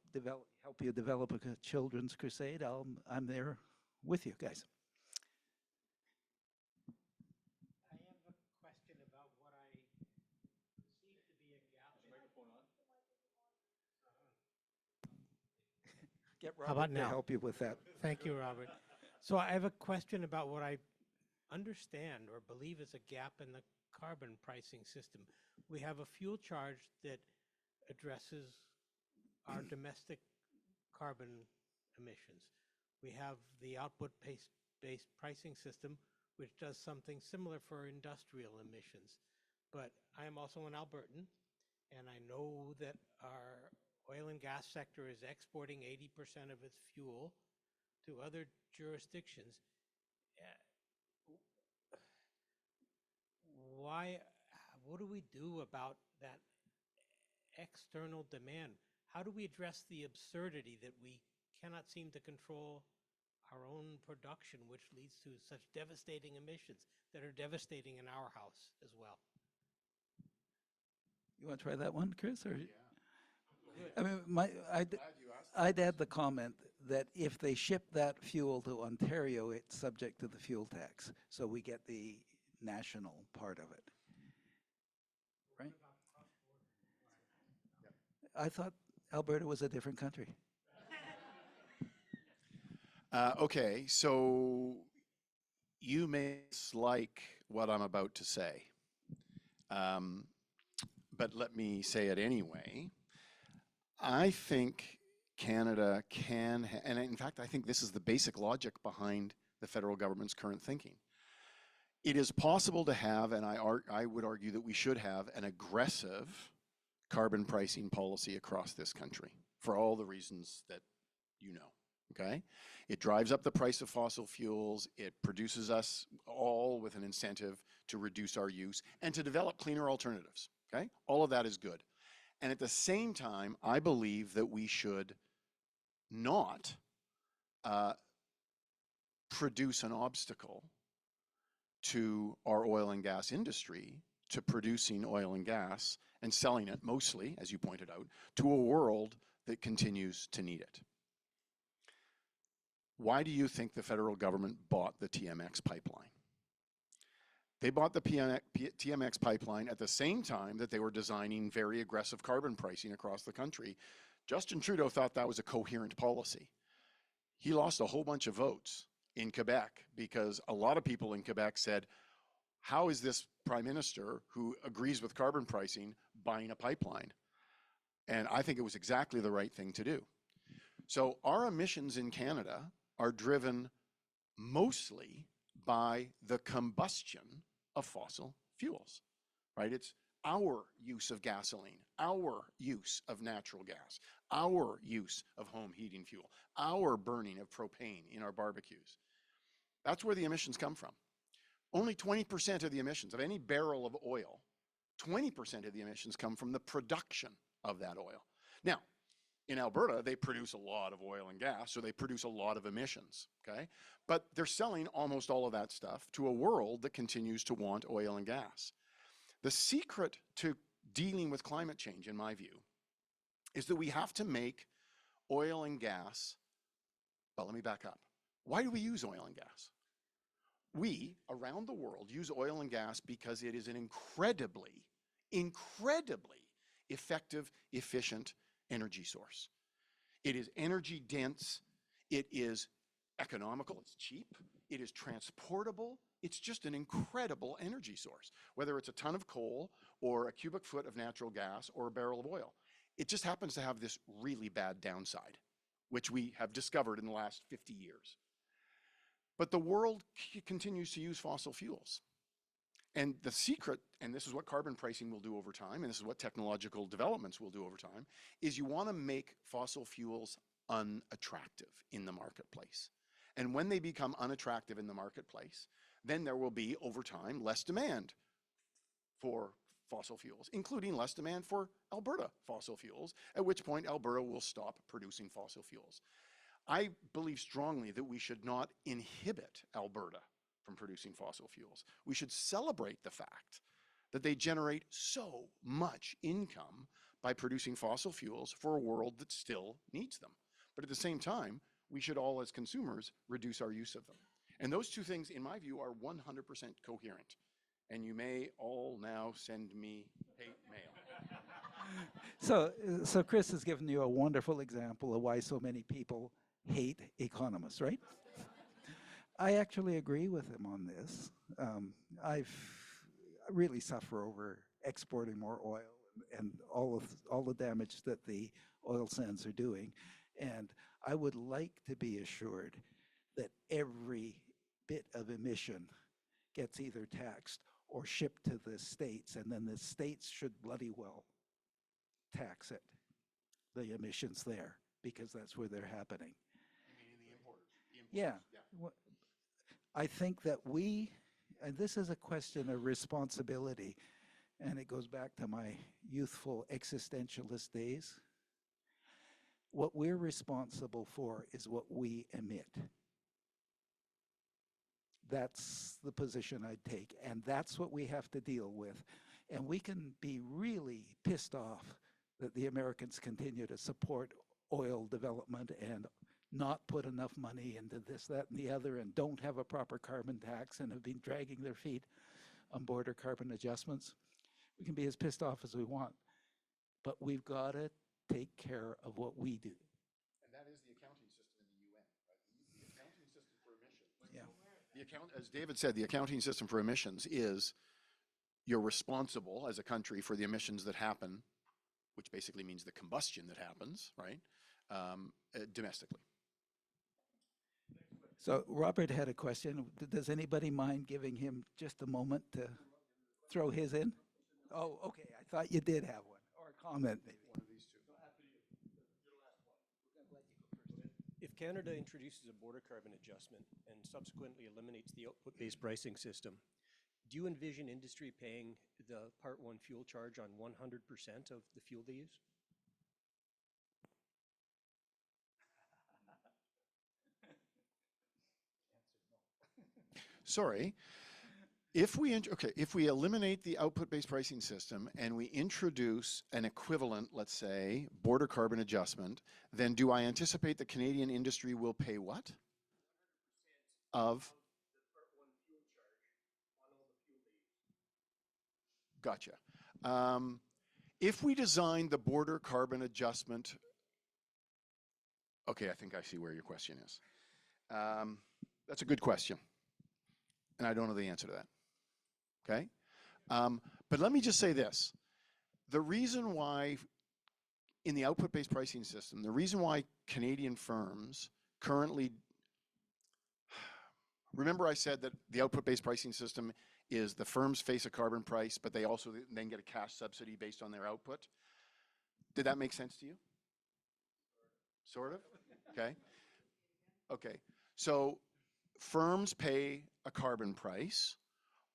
[SPEAKER 3] you develop a children's crusade, I'm there with you guys.
[SPEAKER 6] I have a question about what I perceive to be a gap. Microphone on.
[SPEAKER 3] Get
[SPEAKER 6] How about
[SPEAKER 3] Robert to
[SPEAKER 6] now?
[SPEAKER 3] help you with that.
[SPEAKER 6] Thank you, Robert. So I have a question about what I understand or believe is a gap in the carbon pricing system. We have a fuel charge that addresses our domestic carbon emissions. We have the output-based pricing system, which does something similar for industrial emissions. But I am also an Albertan, and I know that our oil and gas sector is exporting 80% of its fuel to other jurisdictions. What do we do about that external demand? How do we address the absurdity that we cannot seem to control our own production, which leads to such devastating emissions that are devastating in our house as well?
[SPEAKER 3] You want to try that one, Chris? Or
[SPEAKER 2] Yeah.
[SPEAKER 3] I mean, I'd add the comment that if they ship that fuel to Ontario, it's subject to the fuel tax, so we get the national part of it. Right? I thought Alberta was a different country.
[SPEAKER 4] Okay, so you may dislike what I'm about to say, but let me say it anyway. I think Canada can, and in fact, I think this is the basic logic behind the federal government's current thinking. It is possible to have, and I would argue that we should have, an aggressive carbon pricing policy across this country for all the reasons that you know, okay? It drives up the price of fossil fuels. It produces us all with an incentive to reduce our use and to develop cleaner alternatives, okay? All of that is good. And at the same time, I believe that we should not produce an obstacle to our oil and gas industry, to producing oil and gas and selling it mostly, as you pointed out, to a world that continues to need it. Why do you think the federal government bought the TMX pipeline? They bought the TMX pipeline at the same time that they were designing very aggressive carbon pricing across the country. Justin Trudeau thought that was a coherent policy. He lost a whole bunch of votes in Quebec because a lot of people in Quebec said, how is this prime minister who agrees with carbon pricing buying a pipeline? And I think it was exactly the right thing to do. So our emissions in Canada are driven mostly by the combustion of fossil fuels, right? It's our use of gasoline, our use of natural gas, our use of home heating fuel, our burning of propane in our barbecues. That's where the emissions come from. Only 20% of the emissions of any barrel of oil, 20% of the emissions come from the production of that oil. Now, in Alberta, they produce a lot of oil and gas, so they produce a lot of emissions, okay? But they're selling almost all of that stuff to a world that continues to want oil and gas. The secret to dealing with climate change, in my view, is that we have to make oil and gas, well, let me back up. Why do we use oil and gas? We, around the world, use oil and gas because it is an incredibly effective, efficient energy source. It is energy dense, it is economical, it's cheap, it is transportable, it's just an incredible energy source, whether it's a ton of coal or a cubic foot of natural gas or a barrel of oil. It just happens to have this really bad downside, which we have discovered in the last 50 years. But the world continues to use fossil fuels. And the secret, and this is what carbon pricing will do over time, and this is what technological developments will do over time, is you want to make fossil fuels unattractive in the marketplace. And when they become unattractive in the marketplace, then there will be, over time, less demand for fossil fuels, including less demand for Alberta fossil fuels, at which point Alberta will stop producing fossil fuels. I believe strongly that we should not inhibit Alberta from producing fossil fuels. We should celebrate the fact that they generate so much income by producing fossil fuels for a world that still needs them. But at the same time, we should all, as consumers, reduce our use of them. And those two things, in my view, are 100% coherent. And you may all now send me hate mail.
[SPEAKER 3] So Chris has given you a wonderful example of why so many people hate economists, right? I actually agree with him on this. I really suffer over exporting more oil and all the damage that the oil sands are doing. And I would like to be assured that every bit of emission gets either taxed or shipped to the states, and then the states should bloody well tax it, the emissions there, because that's where they're happening.
[SPEAKER 2] You mean in the importers?
[SPEAKER 3] Yeah. I think that and this is a question of responsibility, and it goes back to my youthful existentialist days. What we're responsible for is what we emit. That's the position I'd take, and that's what we have to deal with. And we can be really pissed off that the Americans continue to support oil development and not put enough money into this, that, and the other, and don't have a proper carbon tax and have been dragging their feet on border carbon adjustments. We can be as pissed off as we want, but we've got to take care of what we do.
[SPEAKER 2] And that is the accounting system in the UN, right? The accounting system for emissions.
[SPEAKER 3] Yeah.
[SPEAKER 2] As David said, the accounting system for emissions is you're responsible as a country for the emissions that happen, which basically means the combustion that happens, right, domestically.
[SPEAKER 3] So Robert had a question. Does anybody mind giving him just a moment to throw his in? Oh, okay. I thought you did have one, or a comment maybe.
[SPEAKER 2] One of these two.
[SPEAKER 9] If Canada introduces a border carbon adjustment and subsequently eliminates the output-based pricing system, do you envision industry paying the Part 1 fuel charge on 100% of the fuel they use?
[SPEAKER 2] Sorry. If we eliminate the output-based pricing system and we introduce an equivalent, let's say, border carbon adjustment, then do I anticipate the Canadian industry will pay what? Of?
[SPEAKER 9] The Part 1 fuel charge on all the fuel they use.
[SPEAKER 2] Gotcha. If we design the border carbon adjustment, okay, I think I see where your question is. That's a good question, and I don't know the answer to that. Okay? But let me just say this. The reason why, in the output-based pricing system, the reason why Canadian firms currently, remember I said that the output-based pricing system is the firms face a carbon price, but they also then get a cash subsidy based on their output. Did that make sense to you? Sort of? Okay. Okay. So firms pay a carbon price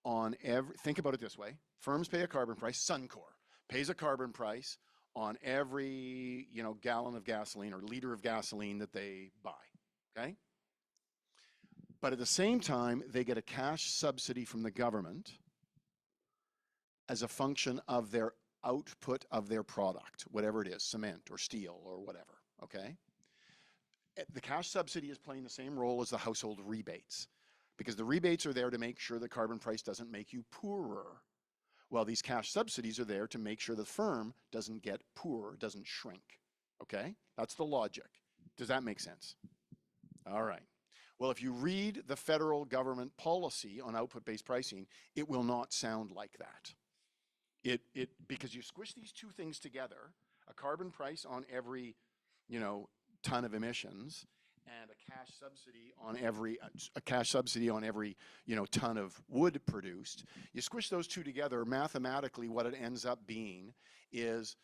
[SPEAKER 2] on think about it this way. Firms pay a carbon price, Suncor pays a carbon price on every, gallon of gasoline or liter of gasoline that they buy, okay? But at the same time, they get a cash subsidy from the government as a function of their output of their product, whatever it is, cement or steel or whatever, okay? The cash subsidy is playing the same role as the household rebates, because the rebates are there to make sure the carbon price doesn't make you poorer. Well, these cash subsidies are there to make sure the firm doesn't get poorer, doesn't shrink, okay? That's the logic. Does that make sense? All right. Well, if you read the federal government policy on output-based pricing, it will not sound like that. Because you squish these two things together, a carbon price on every, ton of emissions, and a cash subsidy on every ton of wood produced. You squish those two together, mathematically what it ends up being is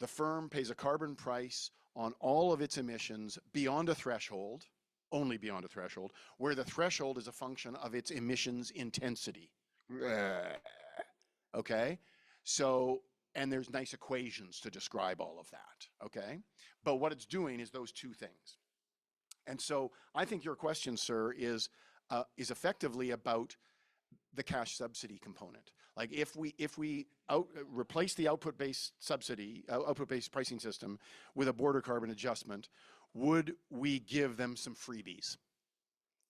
[SPEAKER 2] the firm pays a carbon price on all of its emissions beyond a threshold, only beyond a threshold, where the threshold is a function of its emissions intensity. Okay? So, and there's nice equations to describe all of that, okay? But what it's doing is those two things. And so I think your question, sir, is effectively about the cash subsidy component. Like if we replace the output-based subsidy, output-based pricing system with a border carbon adjustment, would we give them some freebies?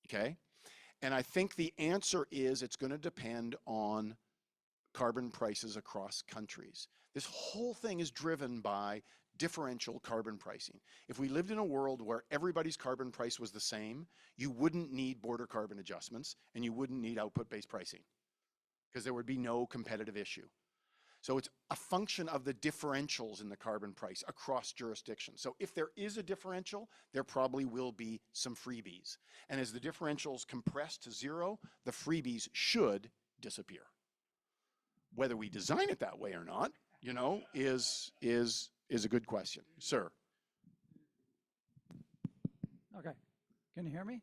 [SPEAKER 2] Okay? And I think the answer is it's going to depend on carbon prices across countries. This whole thing is driven by
[SPEAKER 4] differential carbon pricing. If we lived in a world where everybody's carbon price was the same, you wouldn't need border carbon adjustments and you wouldn't need output-based pricing because there would be no competitive issue. So it's a function of the differentials in the carbon price across jurisdictions. So if there is a differential, there probably will be some freebies. And as the differentials compress to zero, the freebies should disappear. Whether we design it that way or not, you know, is a good question. Sir.
[SPEAKER 10] Okay. Can you hear me? Yep.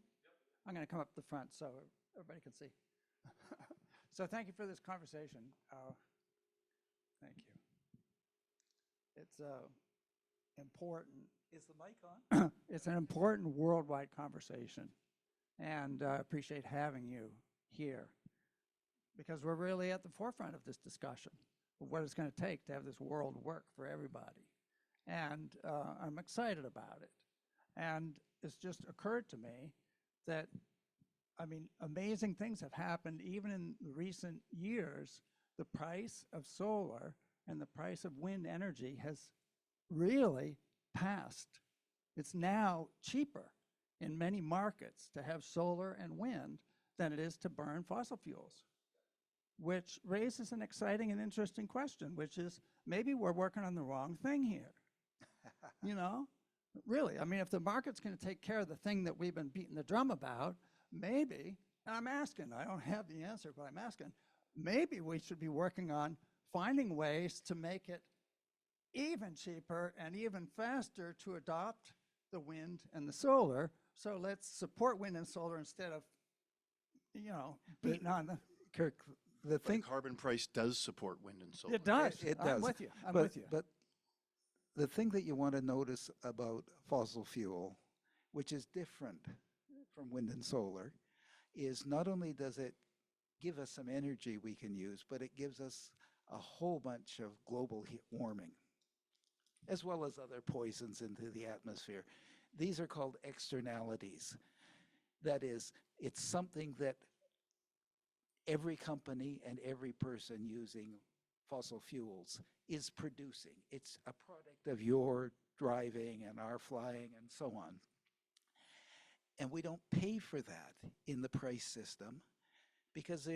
[SPEAKER 10] I'm going to come up the front so everybody can see. So thank you for this conversation. Thank you. It's important.
[SPEAKER 3] Is the mic on?
[SPEAKER 10] It's an important worldwide conversation, and I appreciate having you here because we're really at the forefront of this discussion of what it's going to take to have this world work for everybody. And I'm excited about it. And it's just occurred to me that, I mean, amazing things have happened even in recent years. The price of solar and the price of wind energy has really passed. It's now cheaper in many markets to have solar and wind than it is to burn fossil fuels, which raises an exciting and interesting question, which is maybe we're working on the wrong thing here. You know, really, I mean, if the market's going to take care of the thing that we've been beating the drum about, maybe, and I'm asking, I don't have the answer, but I'm asking, maybe we should be working on finding ways to make it even cheaper and even faster to adopt the wind and the solar. So let's support wind and solar instead of, you know, beating on the
[SPEAKER 3] Kirk, the thing.
[SPEAKER 4] Carbon price does support wind and solar.
[SPEAKER 10] It does.
[SPEAKER 3] It does.
[SPEAKER 10] I'm with you. I'm with you.
[SPEAKER 3] But the thing that you want to notice about fossil fuel, which is different from wind and solar, is not only does it give us some energy we can use, but it gives us a whole bunch of global warming, as well as other poisons into the atmosphere. These are called externalities. That is, it's something that every company and every person using fossil fuels is producing. It's a product of your driving and our flying and so on. And we don't pay for that in the price system because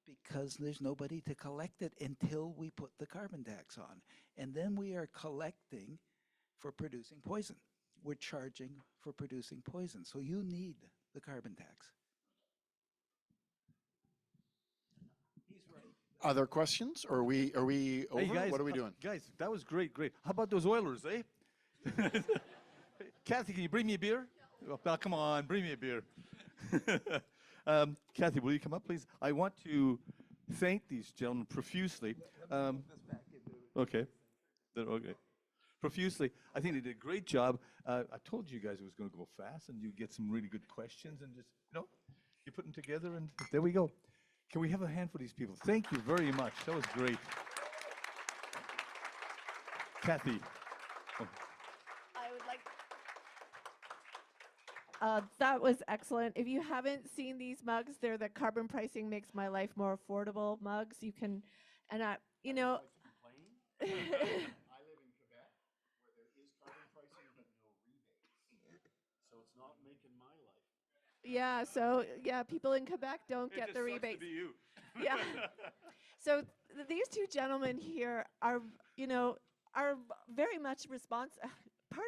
[SPEAKER 3] because there's nobody to collect it until we put the carbon tax on. And then we are collecting for producing poison. We're charging for producing poison. So you need the carbon tax. He's right.
[SPEAKER 4] Other questions? Or are we over?
[SPEAKER 1] Hey guys,
[SPEAKER 4] What are we doing?
[SPEAKER 1] Guys, that was great. How about those Oilers, eh? Kathy, can you bring me a beer? Oh, come on, bring me a beer. Kathy, will you come up, please? I want to thank these gentlemen profusely. Okay. Okay. Profusely. I think they did a great job. I told you guys it was going to go fast, and you get some really good questions, and just, you know, you put them together, and there we go. Can we have a hand for these people? Thank you very much. That was great. Kathy.
[SPEAKER 11] I would like. That was excellent. If you haven't seen these mugs, they're the Carbon Pricing Makes My Life More Affordable mugs. You can, and you know.
[SPEAKER 4] I live in Quebec, where there is carbon pricing but no rebates. So it's not making my life.
[SPEAKER 11] Yeah, so yeah, people in Quebec don't get the rebates.
[SPEAKER 1] To be you.
[SPEAKER 11] Yeah. So these two gentlemen here are, you know, are very much part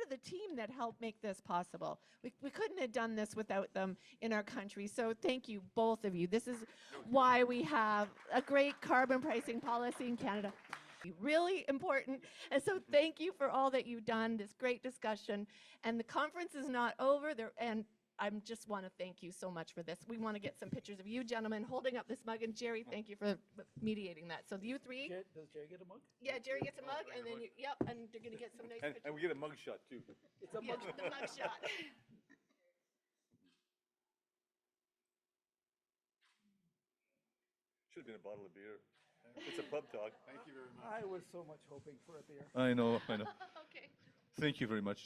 [SPEAKER 11] of the team that helped make this possible. We couldn't have done this without them in our country. So thank you, both of you. This is why we have a great carbon pricing policy in Canada. Really important. And so thank you for all that you've done, this great discussion. And the conference is not over there. And I just want to thank you so much for this. We want to get some pictures of you gentlemen holding up this mug. And Jerry, thank you for mediating that. So you three.
[SPEAKER 3] Does Jerry get a mug?
[SPEAKER 11] Yeah, Jerry gets a mug, and then yep, and they're going to get some nice pictures.
[SPEAKER 1] And we get a mug shot, too.
[SPEAKER 11] It's a mug, the mug shot.
[SPEAKER 1] Should have been a bottle of beer. It's a pub talk.
[SPEAKER 4] Thank you very much.
[SPEAKER 3] I was so much hoping for a beer.
[SPEAKER 1] I know.
[SPEAKER 11] Okay.
[SPEAKER 1] Thank you very much.